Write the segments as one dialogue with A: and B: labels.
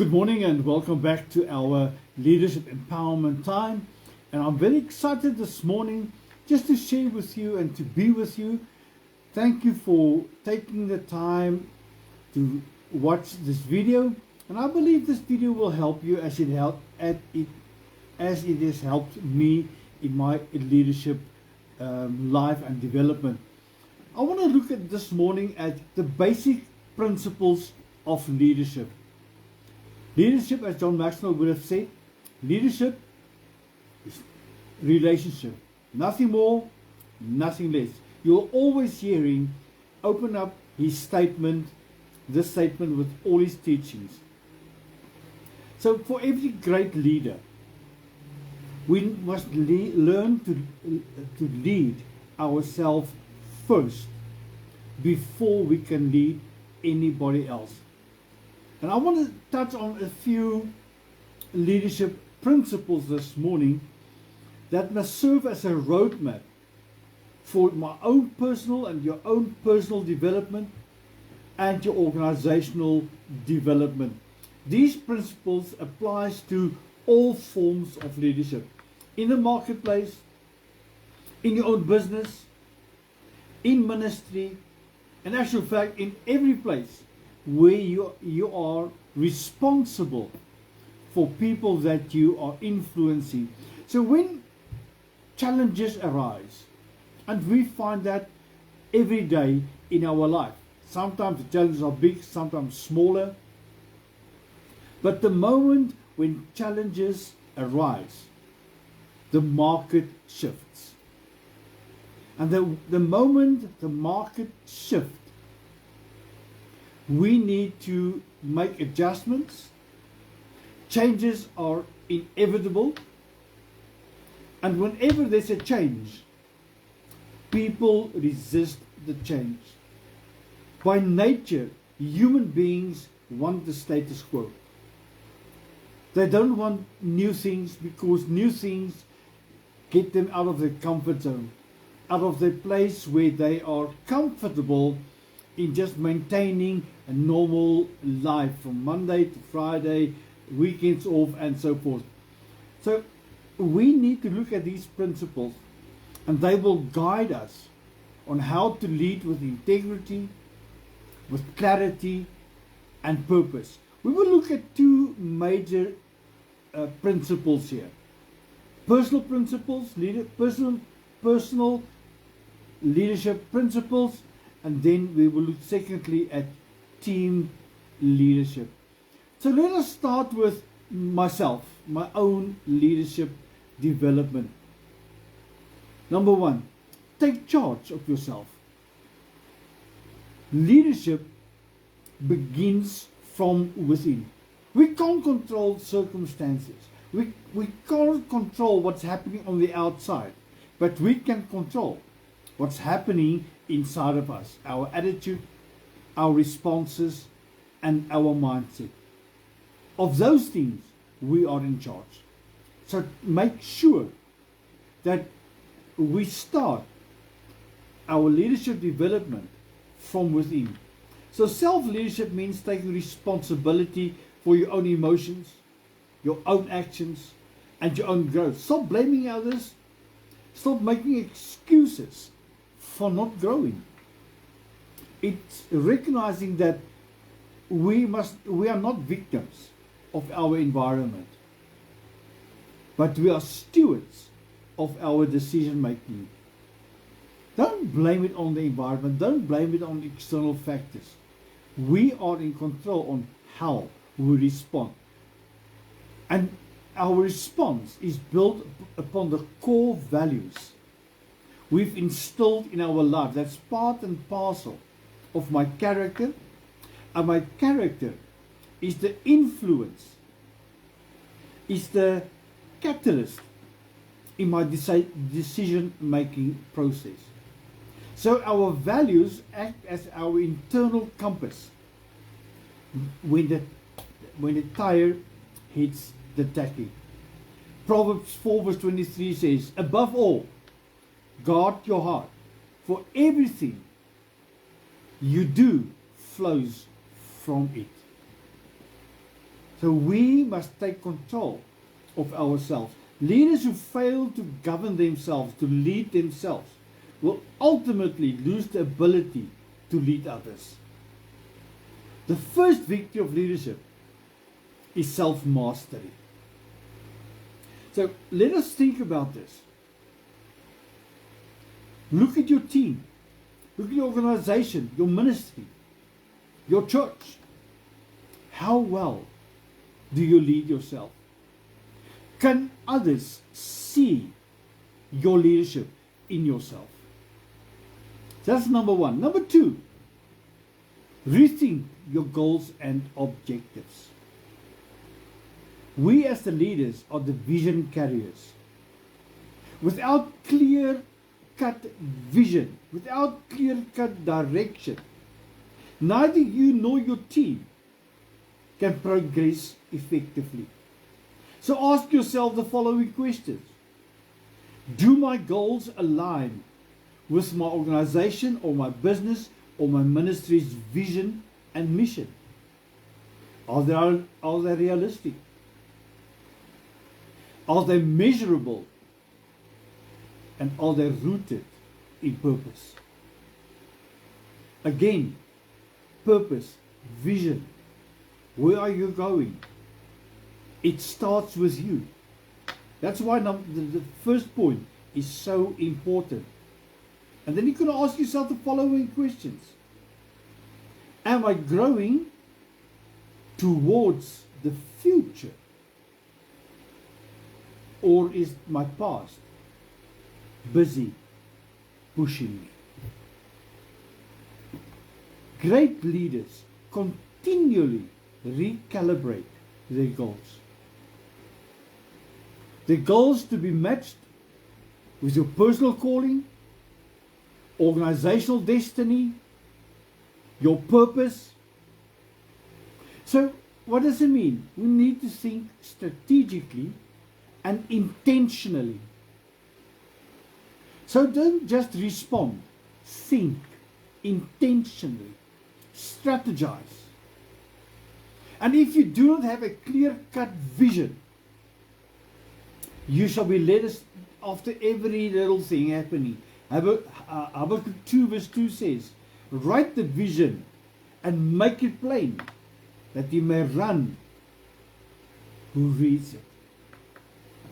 A: Good morning and welcome back to our Leadership Empowerment Time. And I'm very excited this morning just to share with you and to be with you. Thank you for taking the time to watch this video. And I believe this video will help you as it has helped me in my leadership life and development. I want to look at this morning at the basic principles of leadership. Leadership, as John Maxwell would have said, leadership is relationship. Nothing more, nothing less. You're always hearing, open up this statement with all his teachings. So for every great leader, we must learn to lead ourselves first before we can lead anybody else. And I want to touch on a few leadership principles this morning that must serve as a roadmap for my own personal and your own personal development and your organizational development. These principles apply to all forms of leadership. In the marketplace, in your own business, in ministry, and actual fact, in every place where you are responsible for people that you are influencing. So when challenges arise, and we find that every day in our life, sometimes the challenges are big, sometimes smaller, but the moment when challenges arise, the market shifts. And the moment the market shifts, we need to make adjustments. Changes are inevitable. And whenever there's a change, people resist the change. By nature, human beings want the status quo. They don't want new things because new things get them out of their comfort zone, out of their place where they are comfortable in just maintaining a normal life from Monday to Friday, weekends off, and so forth. So we need to look at these principles, and they will guide us on how to lead with integrity, with clarity, and purpose. We will look at two major principles here: personal principles, personal leadership principles, and then we will look secondly at team leadership. So let us start with myself, my own leadership development. Number one, take charge of yourself. Leadership begins from within. We can't control circumstances. We can't control what's happening on the outside, but we can control what's happening inside of us, our attitude, our responses, and our mindset. Of those things, we are in charge. So make sure that we start our leadership development from within. So self-leadership means taking responsibility for your own emotions, your own actions, and your own growth. Stop blaming others. Stop making excuses for not growing. It's recognizing that we are not victims of our environment, but we are stewards of our decision making. Don't blame it on the environment. Don't blame it on external factors. We are in control on how we respond. And our response is built upon the core values we've instilled in our life. That's part and parcel of my character. And my character is the influence, is the catalyst in my decision-making process. So our values act as our internal compass when the tire hits the tacky. Proverbs 4 verse 23 says, above all, guard your heart, for everything you do flows from it. So we must take control of ourselves. Leaders who fail to govern themselves, to lead themselves, will ultimately lose the ability to lead others. The first victory of leadership is self-mastery. So let us think about this. Look at your team. Look at your organization, your ministry, your church. How well do you lead yourself? Can others see your leadership in yourself? That's number one. Number two, rethink your goals and objectives. We as the leaders are the vision carriers. Without clear-cut vision, without clear-cut direction, neither you nor your team can progress effectively. So ask yourself the following questions. Do my goals align with my organization or my business or my ministry's vision and mission? Are they realistic? Are they measurable? And are they rooted in purpose? Again, purpose, vision. Where are you going? It starts with you. That's why the first point is so important. And then you're going to ask yourself the following questions. Am I growing towards the future? Or is my past busy pushing me? Great leaders continually recalibrate their goals. Their goals to be matched with your personal calling, organizational destiny, your purpose. So what does it mean? We need to think strategically and intentionally. So don't just respond. Think intentionally. Strategize. And if you do not have a clear-cut vision, you shall be led after every little thing happening. Habakkuk 2 verse 2 says, write the vision and make it plain, that you may run who reads it.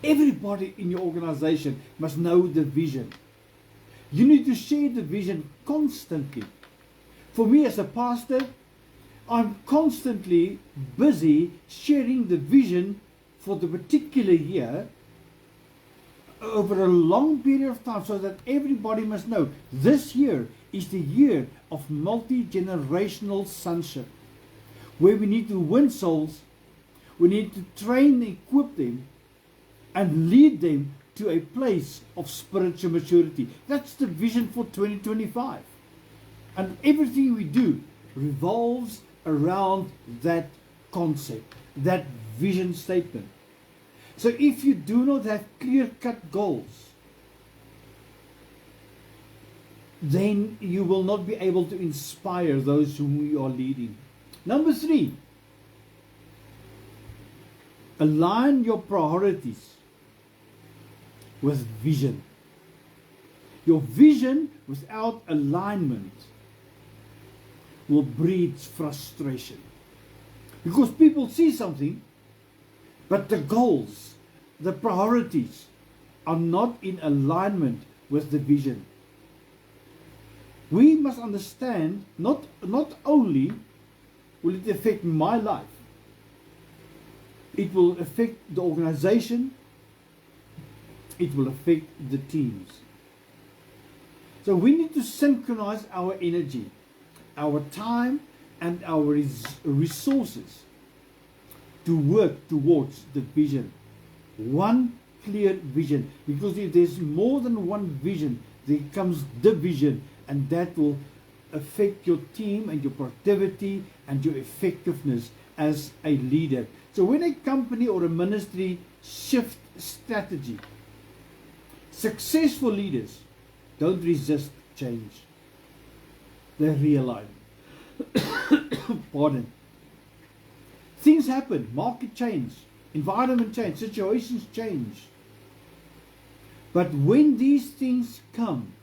A: Everybody in your organization must know the vision. You need to share the vision constantly. For me as a pastor, I'm constantly busy sharing the vision for the particular year over a long period of time, so that everybody must know this year is the year of multi-generational sonship, where we need to win souls, we need to train and equip them, and lead them to a place of spiritual maturity. That's the vision for 2025. And everything we do revolves around that concept, that vision statement. So if you do not have clear-cut goals, then you will not be able to inspire those whom you are leading. Number 3, align your priorities with vision. Your vision without alignment will breed frustration. Because people see something, but the goals, the priorities are not in alignment with the vision. We must understand not only will it affect my life, it will affect the organization, it will affect the teams. So we need to synchronize our energy, our time, and our resources to work towards the vision. One clear vision. Because if there's more than one vision, there comes division, and that will affect your team and your productivity and your effectiveness as a leader. So when a company or a ministry shifts strategy, successful leaders don't resist change. They realign. Pardon. Things happen, market change, environment change, situations change. But when these things come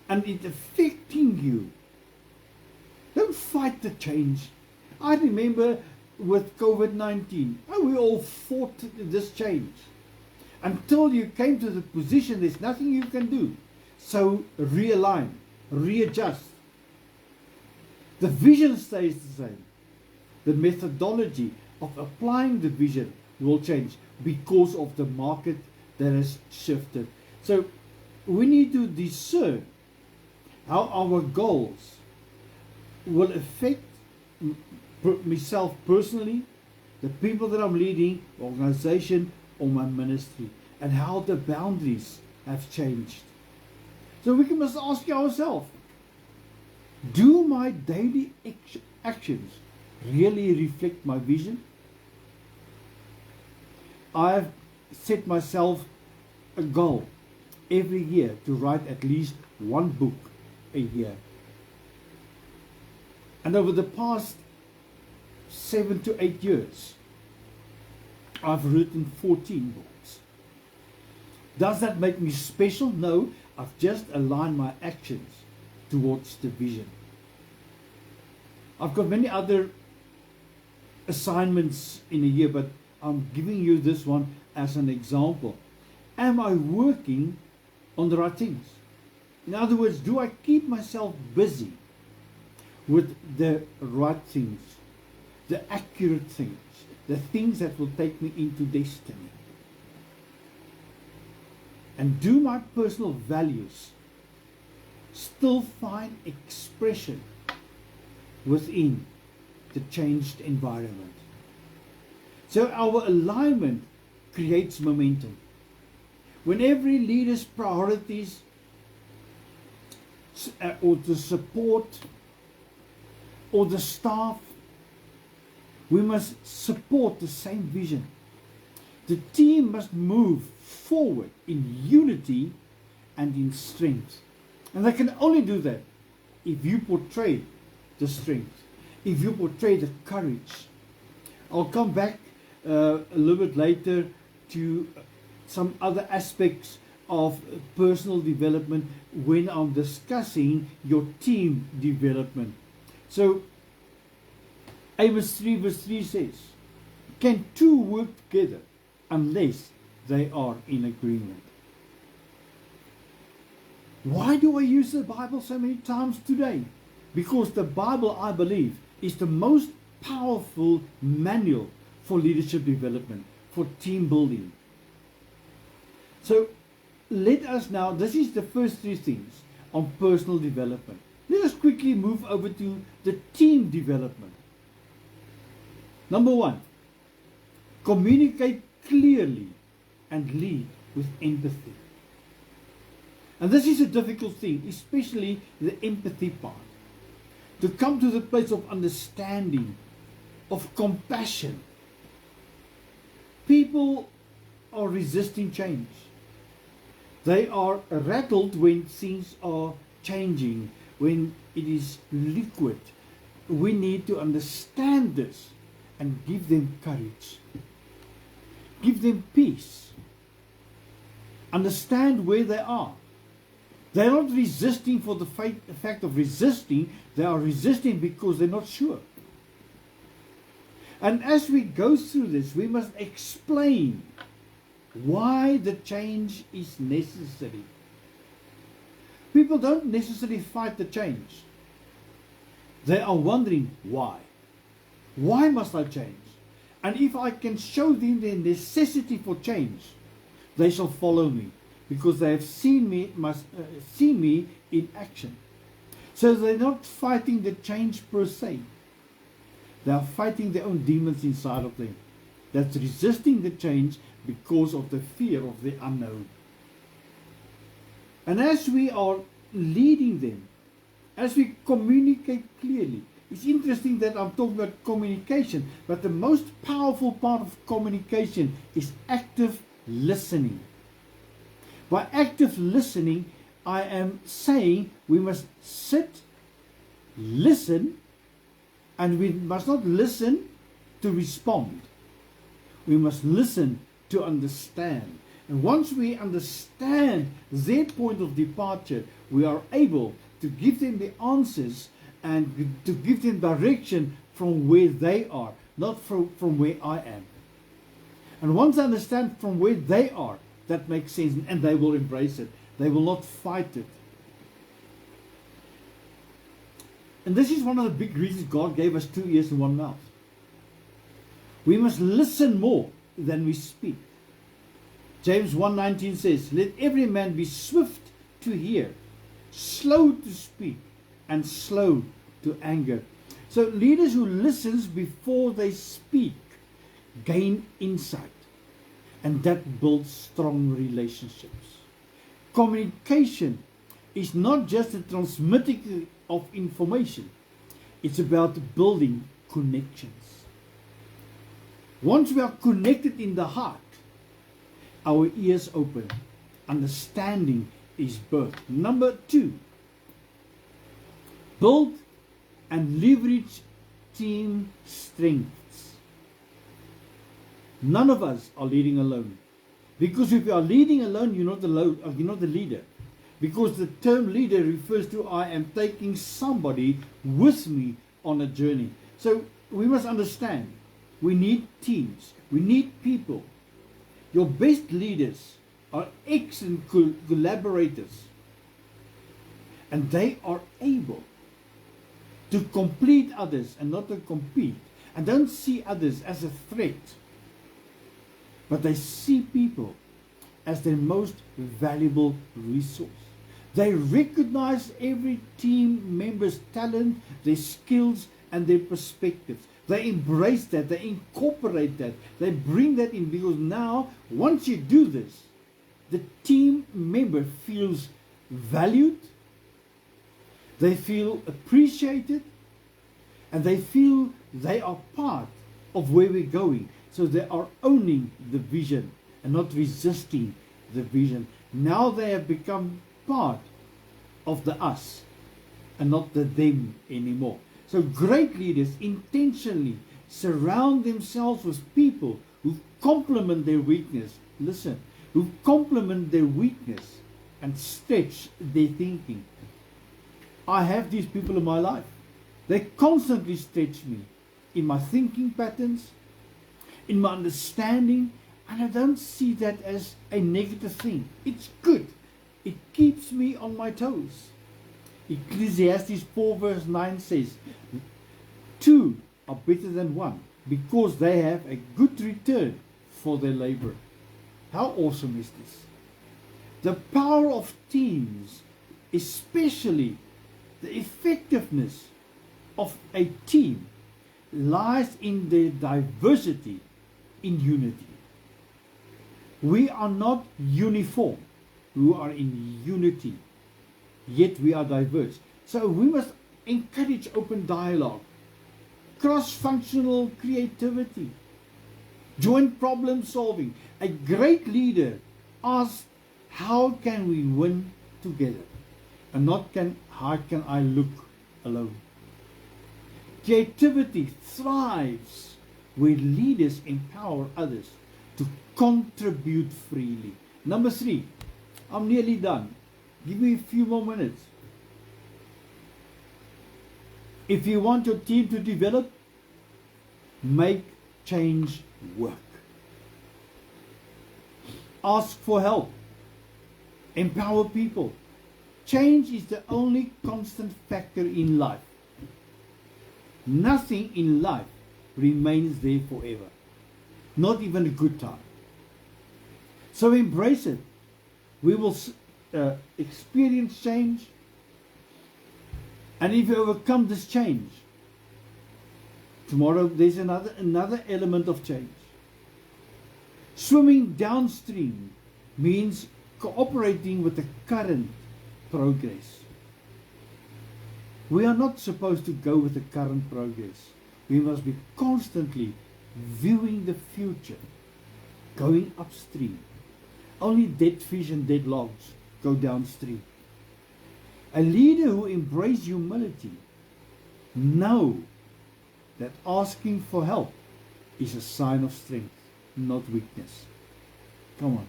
A: and it's affecting you, don't fight the change. I remember with COVID-19, we all fought this change until you came to the position there's nothing you can do. So realign, readjust. The vision stays the same. The methodology of applying the vision will change because of the market that has shifted. So we need to discern how our goals will affect myself personally, the people that I'm leading, the organization, or my ministry, and how the boundaries have changed. So we must ask ourselves, do my daily actions really reflect my vision? I've set myself a goal every year to write at least one book a year. And over the past 7 to 8 years, I've written 14 books. Does that make me special? No, I've just aligned my actions towards the vision. I've got many other assignments in a year, but I'm giving you this one as an example. Am I working on the right things? In other words, do I keep myself busy with the right things, the accurate things, the things that will take me into destiny? And do my personal values still find expression within the changed environment? So our alignment creates momentum. When every leader's priorities or the support or the staff, we must support the same vision. The team must move forward in unity and in strength. And they can only do that if you portray the strength, if you portray the courage. I'll come back a little bit later to some other aspects of personal development when I'm discussing your team development. So Amos 3 verse 3 says, can two work together unless they are in agreement? Why do I use the Bible so many times today? Because the Bible, I believe, is the most powerful manual for leadership development, for team building. So let us now, this is the first three things on personal development. Let us quickly move over to the team development. Number one, communicate clearly and lead with empathy. And this is a difficult thing, especially the empathy part. To come to the place of understanding, of compassion. People are resisting change. They are rattled when things are changing, when it is liquid. We need to understand this and give them courage. Give them peace. Understand where they are. They're not resisting for the fact of resisting. They are resisting because they're not sure. And as we go through this, we must explain why the change is necessary. People don't necessarily fight the change. They are wondering why. Why must I change? And if I can show them the necessity for change, they shall follow me, because they have seen me, see me in action. So they're not fighting the change per se. They are fighting their own demons inside of them. That's resisting the change because of the fear of the unknown. And as we are leading them, as we communicate clearly, it's interesting that I'm talking about communication, but the most powerful part of communication is active listening. By active listening, I am saying we must sit, listen, and we must not listen to respond. We must listen to understand. And once we understand their point of departure, we are able to give them the answers and to give them direction from where they are, not from where I am. And once I understand from where they are, that makes sense, and they will embrace it. They will not fight it. And this is one of the big reasons God gave us 2 ears and 1 mouth. We must listen more than we speak. James 1:19 says, "Let every man be swift to hear, slow to speak, and slow to anger." So leaders who listen before they speak gain insight, and that builds strong relationships. Communication is not just the transmitting of information, it's about building connections. Once we are connected in the heart, our ears open, understanding is birthed. Number 2, build and leverage team strengths. None of us are leading alone. Because if you are leading alone, you're not the leader. Because the term leader refers to I am taking somebody with me on a journey. So we must understand, we need teams, we need people. Your best leaders are excellent collaborators, and they are able to complete others and not to compete, and don't see others as a threat, but they see people as their most valuable resource. They recognize every team member's talent, their skills, and their perspectives. They embrace that, they incorporate that, they bring that in, because now, once you do this, the team member feels valued, they feel appreciated, and they feel they are part of where we're going. So they are owning the vision and not resisting the vision. Now they have become part of the us and not the them anymore. So great leaders intentionally surround themselves with people who complement their weakness. Listen, who complement their weakness and stretch their thinking. I have these people in my life. They constantly stretch me in my thinking patterns, in my understanding, and I don't see that as a negative thing. It's good. It keeps me on my toes. Ecclesiastes 4 verse 9 says, 2 are better than 1 because they have a good return for their labor. How awesome is this? The power of teams, especially the effectiveness of a team, lies in their diversity in unity. We are not uniform. We are in unity. Yet we are diverse. So we must encourage open dialogue, cross-functional creativity, joint problem solving. A great leader asks, how can we win together? And not how can I look alone? Creativity thrives where leaders empower others to contribute freely. Number 3, I'm nearly done. Give me a few more minutes. If you want your team to develop, make change work. Ask for help. Empower people. Change is the only constant factor in life. Nothing in life remains there forever. Not even a good time. So embrace it. We will experience change. And if you overcome this change, tomorrow there's another element of change. Swimming downstream means cooperating with the current progress. We are not supposed to go with the current progress. We must be constantly viewing the future, going upstream. Only dead fish and dead logs go downstream. A leader who embraces humility knows that asking for help is a sign of strength, not weakness. Come on.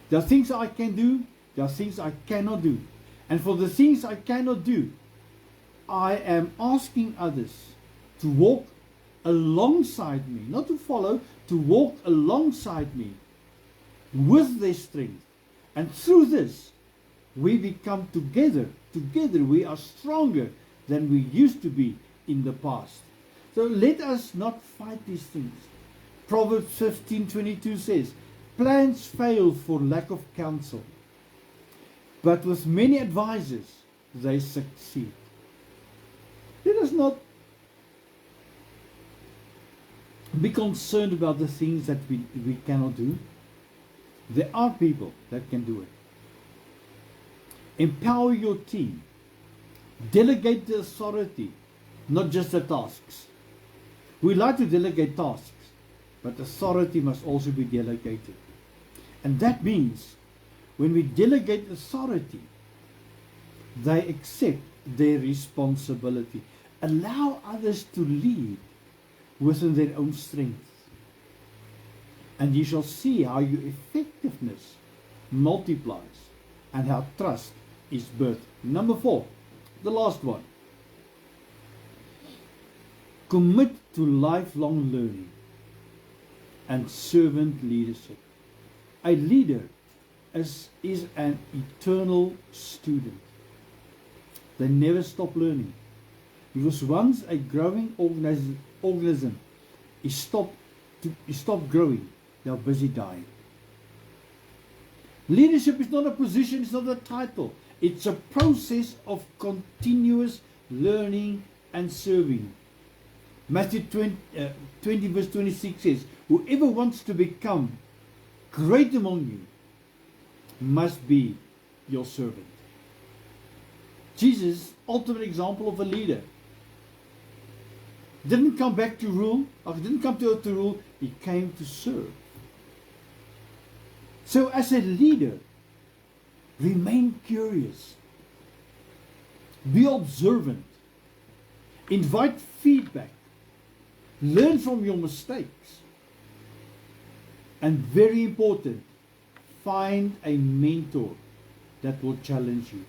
A: There are things I can do, there are things I cannot do. And for the things I cannot do, I am asking others to walk alongside me, not to follow, to walk alongside me with their strength. And through this, we become together we are stronger than we used to be in the past. So let us not fight these things. Proverbs 15:22 says, plans fail for lack of counsel, but with many advisors they succeed. Let us not be concerned about the things that we cannot do. There are people that can do it. Empower your team. Delegate the authority, not just the tasks. We like to delegate tasks, but authority must also be delegated. And that means when we delegate authority, they accept their responsibility. Allow others to lead within their own strength. And you shall see how your effectiveness multiplies and how trust is birthed. Number 4, the last one. Commit to lifelong learning and servant leadership. A leader is an eternal student. They never stop learning. Because once a growing organism is stopped growing, they are busy dying. Leadership is not a position, it's not a title. It's a process of continuous learning and serving. Matthew 20 verse 26 says, whoever wants to become great among you must be your servant. Jesus, ultimate example of a leader, didn't come back to rule, or didn't come to earth to rule, he came to serve. So as a leader, remain curious, be observant, invite feedback, learn from your mistakes, and very important, find a mentor that will challenge you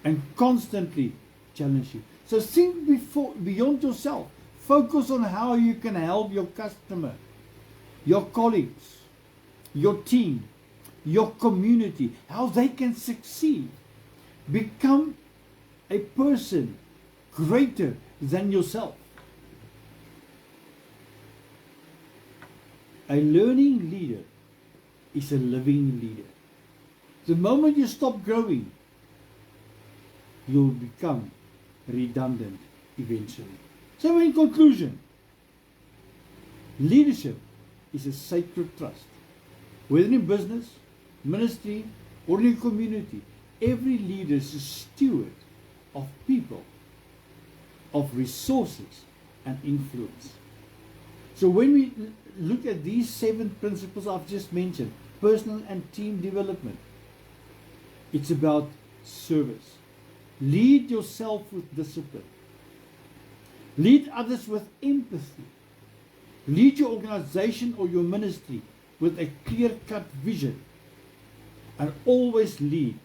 A: and constantly challenge you. So think beyond yourself. Focus on how you can help your customer, your colleagues, your team, your community, how they can succeed. Become a person greater than yourself. A learning leader is a living leader. The moment you stop growing, you'll become redundant eventually. So in conclusion, leadership is a sacred trust. Whether in business, ministry, or in community, every leader is a steward of people, of resources and influence. So when we look at these 7 principles I've just mentioned, personal and team development, it's about service. Lead yourself with discipline. Lead others with empathy. Lead your organization or your ministry with a clear-cut vision. And always lead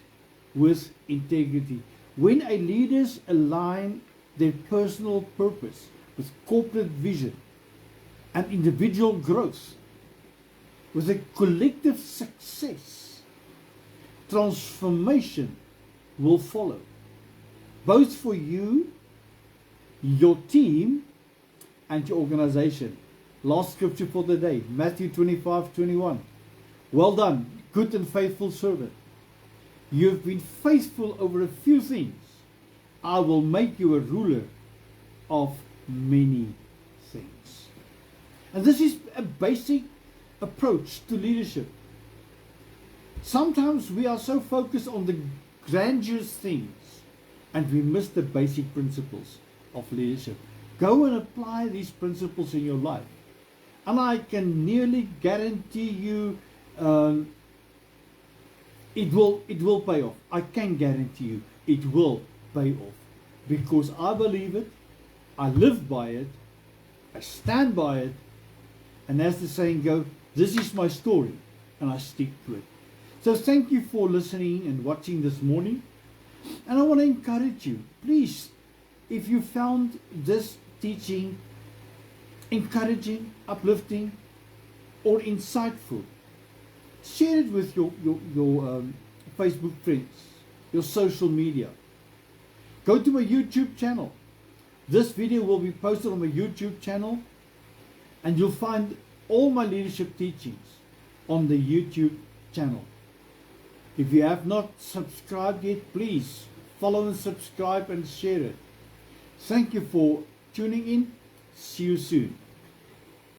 A: with integrity. When a leaders align their personal purpose with corporate vision and individual growth, with a collective success, transformation will follow. Both for you, your team, and your organization. Last scripture for the day, Matthew 25:21. Well done, good and faithful servant. You have been faithful over a few things. I will make you a ruler of many things. And this is a basic approach to leadership. Sometimes we are so focused on the grandiose things and we miss the basic principles of leadership. Go and apply these principles in your life. And I can nearly guarantee you it will pay off. I can guarantee you it will pay off. Because I believe it, I live by it, I stand by it, And as the saying goes, this is my story, and I stick to it. So thank you for listening and watching this morning. And I want to encourage you, please, if you found this teaching encouraging, uplifting, or insightful, share it with your Facebook friends, your social media. Go to my YouTube channel. This video will be posted on my YouTube channel, and you'll find all my leadership teachings on the YouTube channel. If you have not subscribed yet, please follow and subscribe and share it. Thank you for tuning in. See you soon.